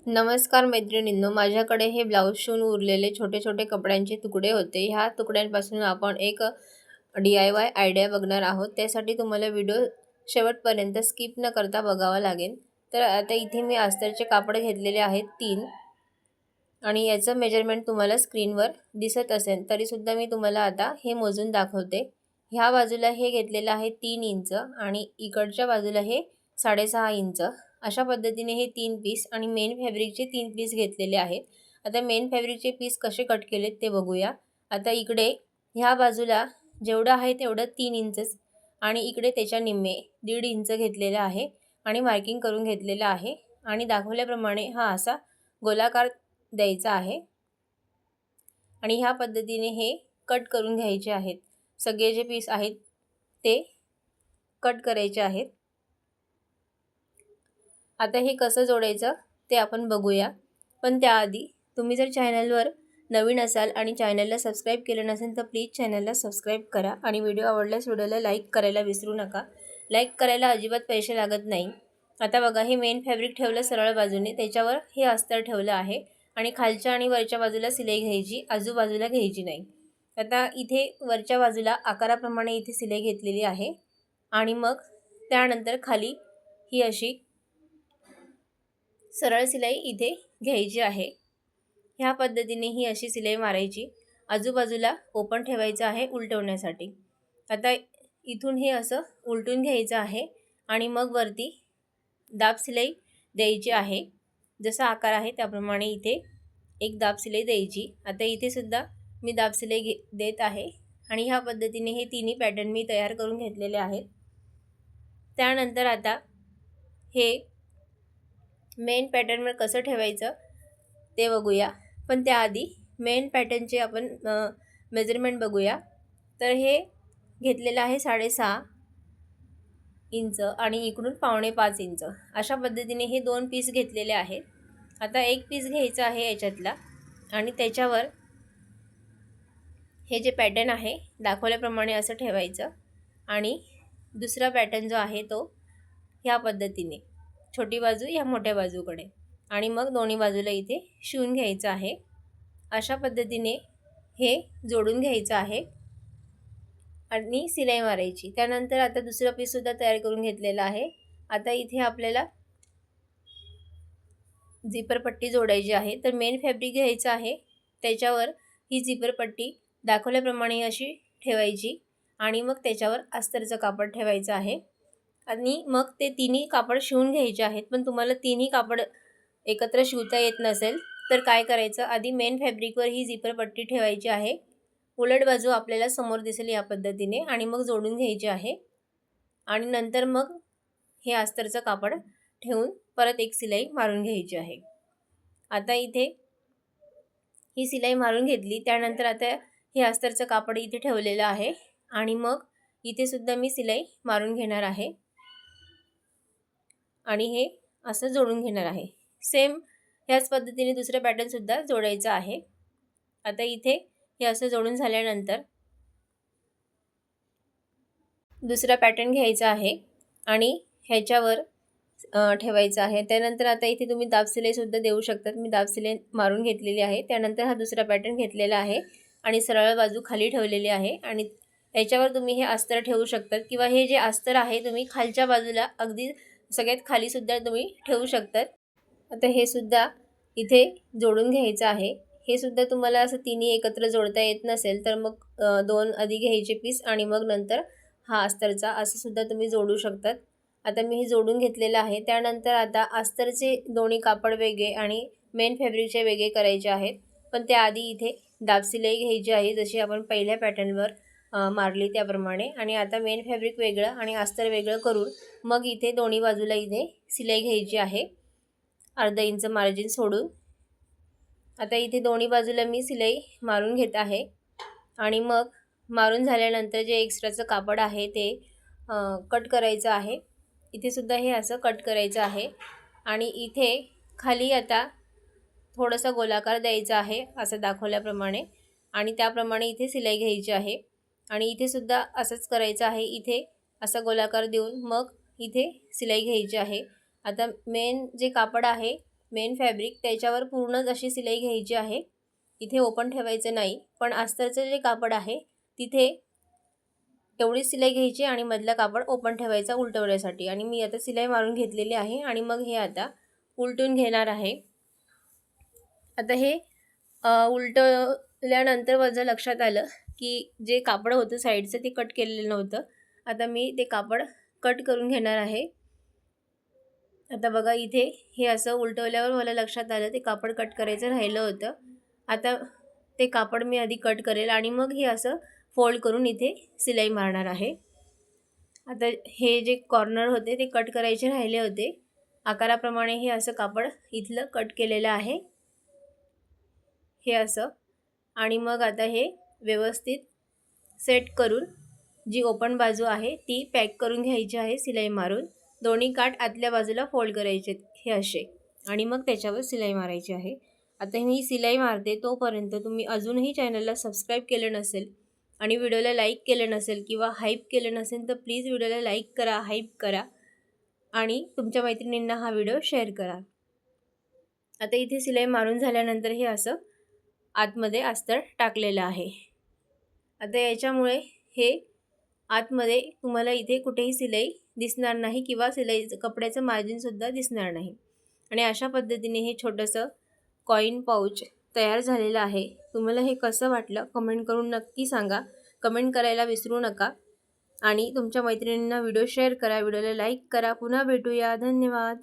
नमस्कार मैत्रिणींनो, माझ्याकडे हे ब्लाऊज शिवून उरलेले छोटे छोटे कपड्यांचे तुकडे होते। ह्या तुकड्यांपासून आपण एक DIY आयडिया बघणार आहोत। त्यासाठी तुम्हाला व्हिडिओ शेवटपर्यंत स्किप न करता बघावा लागेल। तर आता इथे मी अस्तरचे कापड घेतलेले आहेत 3 आणि याचं मेजरमेंट तुम्हाला स्क्रीनवर दिसत असेल, तरीसुद्धा मी तुम्हाला आता हे मोजून दाखवते। ह्या बाजूला हे घेतलेलं आहे 3 इंच आणि इकडच्या बाजूला हे 6.5 इंच। अशा पद्धतीने हे 3 पीस आणि मेन फॅब्रिकचे 3 पीस घेतलेले आहेत। आता मेन फॅब्रिकचे पीस कसे कट केलेत ते बघूया। आता इकडे ह्या बाजूला जेवढं आहे तेवढं 3 इंचच आणि इकडे त्याच्या निम्मे 1.5 इंच घेतलेला आहे आणि मार्किंग करून घेतलेला आहे आणि दाखवल्याप्रमाणे हा असा गोलाकार द्यायचा आहे आणि ह्या पद्धतीने हे कट करून घ्यायचे आहेत। सगळे जे पीस आहेत ते कट करायचे आहेत। आता हे कसं जोडायचं ते आपण बघूया, पण त्याआधी तुम्ही जर चॅनलवर नवीन असाल आणि चॅनलला सबस्क्राईब केलं नसेल तर प्लीज चॅनलला सबस्क्राईब करा आणि व्हिडिओ आवडल्यास व्हिडिओला लाईक करायला विसरू नका। लाईक करायला अजिबात पैसे लागत नाही। आता बघा, हे मेन फॅब्रिक ठेवलं सरळ बाजूने, त्याच्यावर हे अस्तर ठेवलं आहे आणि खालच्या आणि वरच्या बाजूला सिलाई घ्यायची, आजूबाजूला घ्यायची नाही। आता इथे वरच्या बाजूला आकाराप्रमाणे इथे सिलाई घेतलेली आहे आणि मग त्यानंतर खाली ही अशी सरळ सिलाई इथे घ्यायची आहे। ह्या पद्धतीने ही अशी सिलाई मारायची, आजूबाजूला ओपन ठेवायचं आहे उलटवण्यासाठी। आता इथून हे असं उलटून घ्यायचं आहे आणि मग वरती दाब सिलाई द्यायची आहे। जसा आकार आहे त्याप्रमाणे इथे एक दाब सिलाई द्यायची। आता इथे सुद्धा मी दाब सिलाई देत आहे आणि ह्या पद्धतीने हे तिन्ही पॅटर्न मी तयार करून घेतलेले आहेत। त्यानंतर आता हे मेन पॅटर्नवर कसं ठेवायचं ते बघूया, पण त्याआधी मेन पॅटर्नचे आपण मेजरमेंट बघूया। तर हे घेतलेलं आहे 6.5 इंच आणि इकडून 4.25 इंच। अशा पद्धतीने हे 2 पीस घेतलेले आहेत। आता एक पीस घ्यायचा आहे याच्यातला आणि त्याच्यावर हे जे पॅटर्न आहे दाखवल्याप्रमाणे असं ठेवायचं आणि दुसरा पॅटर्न जो आहे तो ह्या पद्धतीने, छोटी बाजू या मोठ्या बाजूकडे, आणि मग दोन्ही बाजूला इथे शिवून घ्यायचं आहे। अशा पद्धतीने हे जोडून घ्यायचं आहे आणि सिलाई मारायची। त्यानंतर आता दुसरा पीस सुद्धा तयार करून घेतलेला आहे। आता इथे आपल्याला झिपर पट्टी जोडायची आहे। तर मेन फॅब्रिक घ्यायचं आहे, त्याच्यावर ही झिपर पट्टी दाखवल्याप्रमाणे अशी ठेवायची आणि मग त्याच्यावर अस्तरचं कापड ठेवायचं आहे आणि मग ते तिन्ही कापड शिवून घ्यायचे आहेत। पण तुम्हाला तिन्ही कापड एकत्र शिवता येत नसेल तर काय करायचं, आधी मेन फॅब्रिकवर ही झिपर पट्टी ठेवायची आहे, उलट बाजू आपल्याला समोर दिसेल या पद्धतीने, आणि मग जोडून घ्यायची आहे आणि नंतर मग हे अस्तरचं कापड ठेवून परत एक सिलाई मारून घ्यायची आहे। आता इथे ही सिलाई मारून घेतली, त्यानंतर आता हे अस्तरचं कापड इथे ठेवलेलं आहे आणि मग इथे सुद्धा मी सिलाई मारून घेणार आहे आणि हे असं जोडून घेणार आहे। सेम ह्याच पद्धतीने दुसरा पॅटर्न सुद्धा जोडायचा आहे। आता इथे हे असं जोडून झाल्यानंतर दुसरा पॅटर्न घ्यायचा आहे आणि ह्याच्यावर ठेवायचं आहे। त्यानंतर आता इथे तुम्ही दाब सिलाई सुद्धा देऊ शकतात। मी दाब सिलाई मारून घेतलेली आहे। त्यानंतर हा दुसरा पॅटर्न घेतलेला आहे आणि सरळ बाजू खाली ठेवलेली आहे आणि याच्यावर तुम्ही हे अस्तर ठेवू शकतात किंवा हे जे अस्तर आहे तुम्ही खालच्या बाजूला अगदी सगळ्यात खाली सुद्धा तुम्ही ठेवू शकतात। आता हे सुद्धा इथे जोडून घ्यायचं आहे। हे सुद्धा तुम्हाला असं तिन्ही एकत्र जोडता येत नसेल तर मग 2 आधी घ्यायचे पीस आणि मग नंतर हा अस्तरचा असं सुद्धा तुम्ही जोडू शकतात। आता मी हे जोडून घेतलेलं आहे। त्यानंतर आता अस्तरचे दोन्ही कापड वेगळे आणि मेन फॅब्रिकचे वेगळे करायचे आहेत, पण त्याआधी इथे दाब सिलाई घ्यायची आहे जशी आपण पहिल्या पॅटर्नवर मारली त्याप्रमाणे, आणि आता मेन फॅब्रिक वेगळं आणि अस्तर वेगळं करून मग इथे दोन्ही बाजूला इथे सिलाई घ्यायची आहे, अर्धा इंच मार्जिन सोडून। आता इथे दोन्ही बाजूला मी सिलाई मारून घेत आहे आणि मग मारून झाल्यानंतर जे एक्स्ट्राचं कापड आहे ते कट करायचं आहे। इथे सुद्धा हे असं कट करायचं आहे आणि इथे खाली आता थोडासा गोलाकार द्यायचा आहे असं दाखवल्याप्रमाणे, आणि त्याप्रमाणे इथे सिलाई घ्यायची आहे आणि इथे सुद्धा असंच करायचं आहे। इथे असा गोलाकार देऊन मग इथे सिलाई घ्यायची आहे। आता मेन जे कापड आहे मेन फॅब्रिक त्याच्यावर पूर्णच अशी शिलाई घ्यायची आहे. इथे ओपन ठेवायचं नाही, पण अस्तरचं जे कापड आहे तिथे एवढीच शिलाई घ्यायची आणि मधलं कापड ओपन ठेवायचा उलटवण्यासाठी. आणि मी आता शिलाई मारून घेतलेली आहे आणि मग हे आता उलटून घेणार आहे. आता हे उलटल्यानंतर माझं लक्षात आलं की जे कापड होतं साईडचं ते कट केलेलं नव्हतं. आता मी ते कापड कट करून घेणार आहे. आता बघा इथे हे असं उलटवल्यावर मला लक्षात आलं ते कापड कट करायचं राहिलं होतं. आता ते कापड मी आधी कट करेल आणि मग हे असं फोल्ड करून इथे शिलाई मारणार आहे. आता हे जे कॉर्नर होते ते कट करायचे राहिले होते. आकाराप्रमाणे हे असं कापड इथलं कट केलेलं आहे, हे असं. आणि मग आता हे व्यवस्थित सेट करून जी ओपन बाजू आहे ती पॅक करून घ्यायची आहे शिलाई मारून. दोन्ही काठ आतल्या बाजूला फोल्ड करायचे हे असे आणि मग त्याच्यावर शिलाई मारायची आहे. आता मी शिलाई मारते तोपर्यंत तुम्ही अजूनही चॅनलला सबस्क्राईब केलं नसेल आणि व्हिडिओला लाईक केलं नसेल किंवा हाईप केलं नसेल तर प्लीज व्हिडिओला लाईक करा, हाईप करा आणि तुमच्या मैत्रिणींना हा व्हिडिओ शेअर करा. आता इथे शिलाई मारून झाल्यानंतर हे असं आतमध्ये अस्तर टाकलेलं आहे. आता याच्यामुळे हे आतमध्ये तुम्हाला इथे कुठेही शिलाई दिसणार नाही किंवा शिलाई कपड्याचं मार्जिनसुद्धा दिसणार नाही. आणि अशा पद्धतीने हे छोटंसं कॉईन पाऊच तयार झालेलं आहे. तुम्हाला हे कसं वाटलं कमेंट करून नक्की सांगा. कमेंट करायला विसरू नका आणि तुमच्या मैत्रिणींना व्हिडिओ शेअर करा, व्हिडिओला लाईक करा. पुन्हा भेटूया. धन्यवाद.